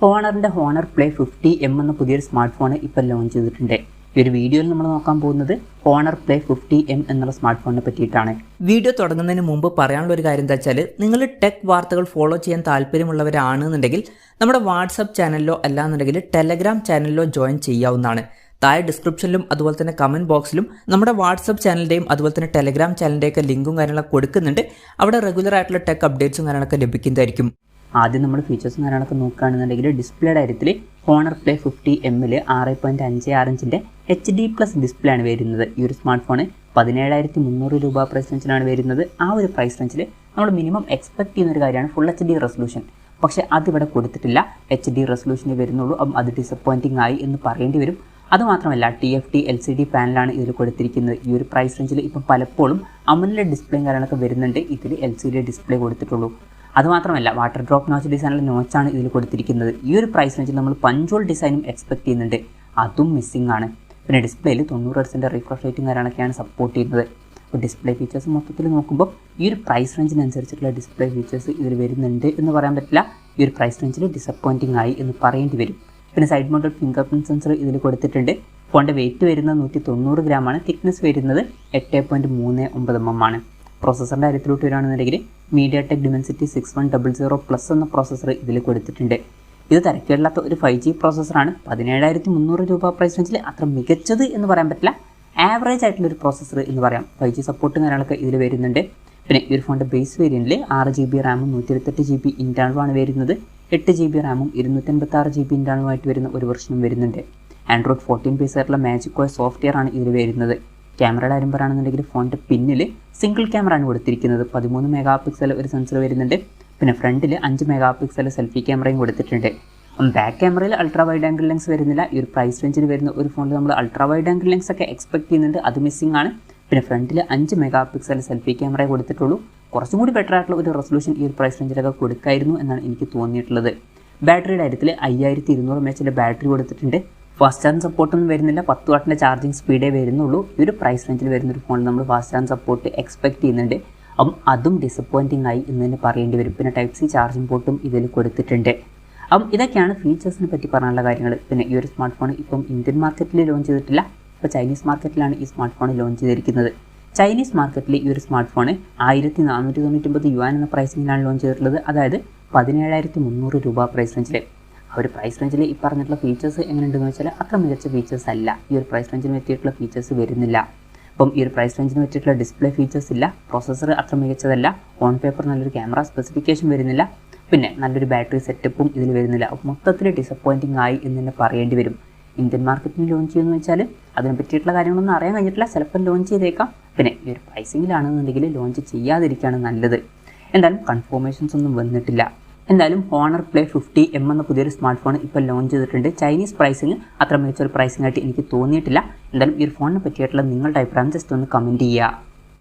ഹോണറിൻ്റെ honour play 50M എന്ന പുതിയൊരു smart phone ഇപ്പോൾ ലോഞ്ച് ചെയ്തിട്ടുണ്ട്. ഈ ഒരു വീഡിയോയിൽ നമ്മൾ നോക്കാൻ പോകുന്നത് ഹോണർ പ്ലേ 50M എന്നുള്ള സ്മാർട്ട് ഫോണിനെ പറ്റിയിട്ടാണ്. വീഡിയോ തുടങ്ങുന്നതിന് മുമ്പ് പറയാനുള്ള ഒരു കാര്യം എന്താ വെച്ചാൽ, നിങ്ങൾ ടെക് വാർത്തകൾ ഫോളോ ചെയ്യാൻ താല്പര്യമുള്ളവരാണെന്നുണ്ടെങ്കിൽ നമ്മുടെ വാട്സപ്പ് ചാനലിലോ അല്ലാന്നുണ്ടെങ്കിൽ ടെലഗ്രാം ചാനലിലോ ജോയിൻ ചെയ്യാവുന്നതാണ്. താഴെ ഡിസ്ക്രിപ്ഷനിലും അതുപോലെ തന്നെ കമൻറ്റ് ബോക്സിലും നമ്മുടെ വാട്സപ്പ് ചാനലിൻ്റെയും അതുപോലെ തന്നെ ടെലഗ്രാം ചാനലിൻ്റെയൊക്കെ ലിങ്കും കാര്യങ്ങളൊക്കെ കൊടുക്കുന്നുണ്ട്. അവിടെ റെഗുലർ ആയിട്ടുള്ള ടെക് അപ്ഡേറ്റ്സും കാര്യങ്ങളൊക്കെ ലഭിക്കുന്നതായിരിക്കും. ആദ്യം നമ്മൾ ഫീച്ചേഴ്സും കാര്യങ്ങളൊക്കെ നോക്കുകയാണെന്നുണ്ടെങ്കിൽ ഡിസ്പ്ലേയുടെ കാര്യത്തിൽ ഹോണർ പ്ലേ 50Mൽ 6.56 ഇഞ്ചിൻ്റെ HD+ ഡിസ്പ്ലേ ആണ് വരുന്നത്. ഈ ഒരു സ്മാർട്ട് ഫോൺ 17,300 രൂപ പ്രൈസ് റേഞ്ചിലാണ് വരുന്നത്. ആ ഒരു പ്രൈസ് റേഞ്ചിൽ നമ്മൾ മിനിമം എക്സ്പെക്ട് ചെയ്യുന്ന ഒരു കാര്യമാണ് ഫുൾ HD റെസൊല്യൂഷൻ. പക്ഷേ അതിവിടെ കൊടുത്തിട്ടില്ല. HD റെസൊല്യൂഷനേ വരുന്നുള്ളൂ. അത് ഡിസപ്പോയിൻറ്റിംഗ് ആയി എന്ന് പറയേണ്ടി വരും. അതുമാത്രമല്ല TFT LCD പാനലാണ് ഇതിൽ കൊടുത്തിരിക്കുന്നത്. ഈ ഒരു പ്രൈസ് റേഞ്ചിൽ ഇപ്പം പലപ്പോഴും AMOLED ഡിസ്പ്ലേയും കാര്യങ്ങളൊക്കെ വരുന്നുണ്ട്. ഇതിൽ LCD ഡിസ്പ്ലേ കൊടുത്തിട്ടുള്ളൂ. അതുമാത്രമല്ല വാട്ടർ ഡ്രോപ്പ് നോച്ച് ഡിസൈനിലെ നോച്ചാണ് ഇതിൽ കൊടുത്തിരിക്കുന്നത്. ഈ ഒരു പ്രൈസ് റേഞ്ചിൽ നമ്മൾ പഞ്ചോൾ ഡിസൈനും എക്സ്പെക്ട് ചെയ്യുന്നുണ്ട്. അതും മിസ്സിംഗ് ആണ്. പിന്നെ ഡിസ്പ്ലേയിൽ 90 Hz റിഫ്രഷ് റേറ്റും കാര്യങ്ങളൊക്കെയാണ് സപ്പോർട്ട് ചെയ്യുന്നത്. അപ്പോൾ ഡിസ്പ്ലേ ഫീച്ചേഴ്സ് മൊത്തത്തിൽ നോക്കുമ്പോൾ ഈ ഒരു പ്രൈസ് റേഞ്ചിനനുസരിച്ചിട്ടുള്ള ഡിസ്പ്ലേ ഫീച്ചേഴ്സ് ഇതിൽ വരുന്നുണ്ട് എന്ന് പറയാൻ പറ്റില്ല. ഈ ഒരു പ്രൈസ് റേഞ്ചിൽ ഡിസപ്പോയിൻറ്റിംഗ് ആയി എന്ന് പറയേണ്ടി വരും. പിന്നെ side mounted finger print sensor ഇതിൽ കൊടുത്തിട്ടുണ്ട്. ഫോണിൻ്റെ വെയിറ്റ് വരുന്നത് 190 ഗ്രാമാണ്. തിക്നെസ് വരുന്നത് 8.39 ആണ്. പ്രോസസ്സറിൻ്റെ കാര്യത്തിലോട്ട് വരികയാണെന്നുണ്ടെങ്കിൽ mediatek dimensity 6100+ എന്ന പ്രോസസ്സർ ഇതിൽ കൊടുത്തിട്ടുണ്ട്. ഇത് തിരക്കേടില്ലാത്ത ഒരു 5G പ്രോസസ്സറാണ്. 17,300 രൂപ പ്രൈസ് റേഞ്ചിൽ അത്ര മികച്ചത് എന്ന് പറയാൻ പറ്റില്ല. ആവറേജ് ആയിട്ടുള്ളൊരു പ്രോസസ്സർ എന്ന് പറയാം. 5G സപ്പോർട്ടും കാര്യങ്ങളൊക്കെ ഇതിൽ വരുന്നുണ്ട്. പിന്നെ ഈ ഒരു ഫോണിൻ്റെ ബേസ് വേരിയൻറ്റിൽ 6GB റാമും 128GB ഇൻറ്റേർണലുമാണ് വരുന്നത്. 8GB റാമും 256GB ഇൻറ്റേർണലുമായിട്ട് വരുന്ന ഒരു വെർഷനും വരുന്നുണ്ട്. ആൻഡ്രോയിഡ് 14 ബേസായിട്ടുള്ള മാജിക് സോഫ്റ്റ്വെയർ ആണ് ഇതിൽ വരുന്നത്. ക്യാമറയുടെ കാര്യം പറയുകയാണെന്നുണ്ടെങ്കിൽ ഫോണിൻ്റെ പിന്നിൽ സിംഗിൾ ക്യാമറ ആണ് കൊടുത്തിരിക്കുന്നത്. 13 MP ഒരു സെൻസർ വരുന്നുണ്ട്. പിന്നെ ഫ്രണ്ടിൽ 5 MP സെൽഫി ക്യാമറയും കൊടുത്തിട്ടുണ്ട്. ബാക്ക് ക്യാമറയിൽ അൾട്രാ വൈഡ് ആംഗിൾ ലെൻസ് വരുന്നില്ല. ഈ ഒരു പ്രൈസ് റേഞ്ചിൽ വരുന്ന ഒരു ഫോണിൽ നമ്മൾ അൾട്രാ വൈഡ് ആംഗിൾ ലെൻസ് ഒക്കെ എക്സ്പെക്ട് ചെയ്യുന്നുണ്ട്. അത് മിസ്സിംഗ് ആണ്. പിന്നെ ഫ്രണ്ടിൽ 5 MP സെൽഫി ക്യാമറയെ കൊടുത്തിട്ടുള്ളൂ. കുറച്ചും കൂടി ബെറ്റർ ആയിട്ടുള്ള ഒരു റെസൊല്യൂഷൻ ഈ ഒരു പ്രൈസ് റേഞ്ചിലൊക്കെ കൊടുക്കായിരുന്നു എന്നാണ് എനിക്ക് തോന്നിയിട്ടുള്ളത്. ബാറ്ററിയുടെ കാര്യത്തിൽ 5200 mAh ബാറ്ററി കൊടുത്തിട്ടുണ്ട്. ഫാസ്റ്റ് ചാർജിങ് സപ്പോർട്ടൊന്നും വരുന്നില്ല. 10 വാട്ടിൻ്റെ ചാർജിങ് സ്പീഡേ വരുന്നുള്ളൂ. ഈ ഒരു പ്രൈസ് റേഞ്ചിൽ വരുന്നൊരു ഫോണിൽ നമ്മൾ ഫാസ്റ്റ് ചാർജിങ് സപ്പോർട്ട് എക്സ്പെക്ട് ചെയ്യുന്നുണ്ട്. അപ്പം അതും ഡിസപ്പോയിൻറ്റിംഗ് ആയി എന്ന് തന്നെ പറയേണ്ടി വരും. പിന്നെ Type-C ചാർജിങ് പോർട്ടും ഇതിൽ കൊടുത്തിട്ടുണ്ട്. അപ്പം ഇതൊക്കെയാണ് ഫീച്ചേഴ്സിനെ പറ്റി പറയാനുള്ള കാര്യങ്ങൾ. പിന്നെ ഈ ഒരു സ്മാർട്ട് ഫോൺ ഇപ്പം ഇന്ത്യൻ മാർക്കറ്റിൽ ലോഞ്ച് ചെയ്തിട്ടില്ല. ഇപ്പോൾ ചൈനീസ് മാർക്കറ്റിലാണ് ഈ സ്മാർട്ട് ഫോൺ ലോഞ്ച് ചെയ്തിരിക്കുന്നത്. ചൈനീസ് മാർക്കറ്റിൽ ഈ ഒരു സ്മാർട്ട് ഫോൺ 1499 യുവാൻ എന്ന പ്രൈസിങ്ങിലാണ് ലോഞ്ച് ചെയ്തിട്ടുള്ളത്. അതായത് 17,300 രൂപ പ്രൈസ് റേഞ്ചിൽ. ആ ഒരു പ്രൈസ് റേഞ്ചിൽ ഈ പറഞ്ഞിട്ടുള്ള ഫീച്ചേഴ്സ് എങ്ങനെയുണ്ടെന്ന് വെച്ചാൽ അത്ര മികച്ച ഫീച്ചേഴ്സ് അല്ല. ഈ ഒരു പ്രൈസ് റേഞ്ചിന് പറ്റിയിട്ടുള്ള ഫീച്ചേഴ്സ് വരുന്നില്ല. അപ്പം ഈ ഒരു പ്രൈസ് റേഞ്ചിന് പറ്റിയിട്ടുള്ള ഡിസ്പ്ലേ ഫീച്ചേഴ്സ് ഇല്ല. പ്രോസസ്സർ അത്ര മികച്ചതല്ല. ഓൺ പേപ്പർ നല്ലൊരു ക്യാമറ സ്പെസിഫിക്കേഷൻ വരുന്നില്ല. പിന്നെ നല്ലൊരു ബാറ്ററി സെറ്റപ്പും ഇതിൽ വരുന്നില്ല. അപ്പോൾ മൊത്തത്തിൽ ഡിസപ്പോയിൻറ്റിംഗ് ആയി എന്ന് തന്നെ പറയേണ്ടി വരും. ഇന്ത്യൻ മാർക്കറ്റിൽ ലോഞ്ച് ചെയ്യുമെന്ന് വെച്ചാൽ അതിനെ പറ്റിയിട്ടുള്ള കാര്യങ്ങളൊന്നും അറിയാൻ കഴിഞ്ഞിട്ടില്ല. ചിലപ്പോൾ ലോഞ്ച് ചെയ്തേക്കാം. പിന്നെ ഈ ഒരു പ്രൈസിങ്ങിലാണെന്നുണ്ടെങ്കിൽ ലോഞ്ച് ചെയ്യാതിരിക്കുകയാണ് നല്ലത്. എന്തായാലും കൺഫർമേഷൻസ് ഒന്നും വന്നിട്ടില്ല. എന്തായാലും ഹോണർ പ്ലേ 50M എന്ന പുതിയൊരു സ്മാർട്ട് ഫോൺ ഇപ്പോൾ ലോഞ്ച് ചെയ്തിട്ടുണ്ട്. ചൈനീസ് പ്രൈസിങ് അത്ര മികച്ചൊരു പ്രൈസിംഗ് ആയിട്ട് എനിക്ക് തോന്നിയിട്ടില്ല. എന്തായാലും ഈ ഒരു ഫോണിനെ പറ്റിയിട്ടുള്ള നിങ്ങളുടെ അഭിപ്രായം ജസ്റ്റ് ഒന്ന് കമൻറ്റ് ചെയ്യുക.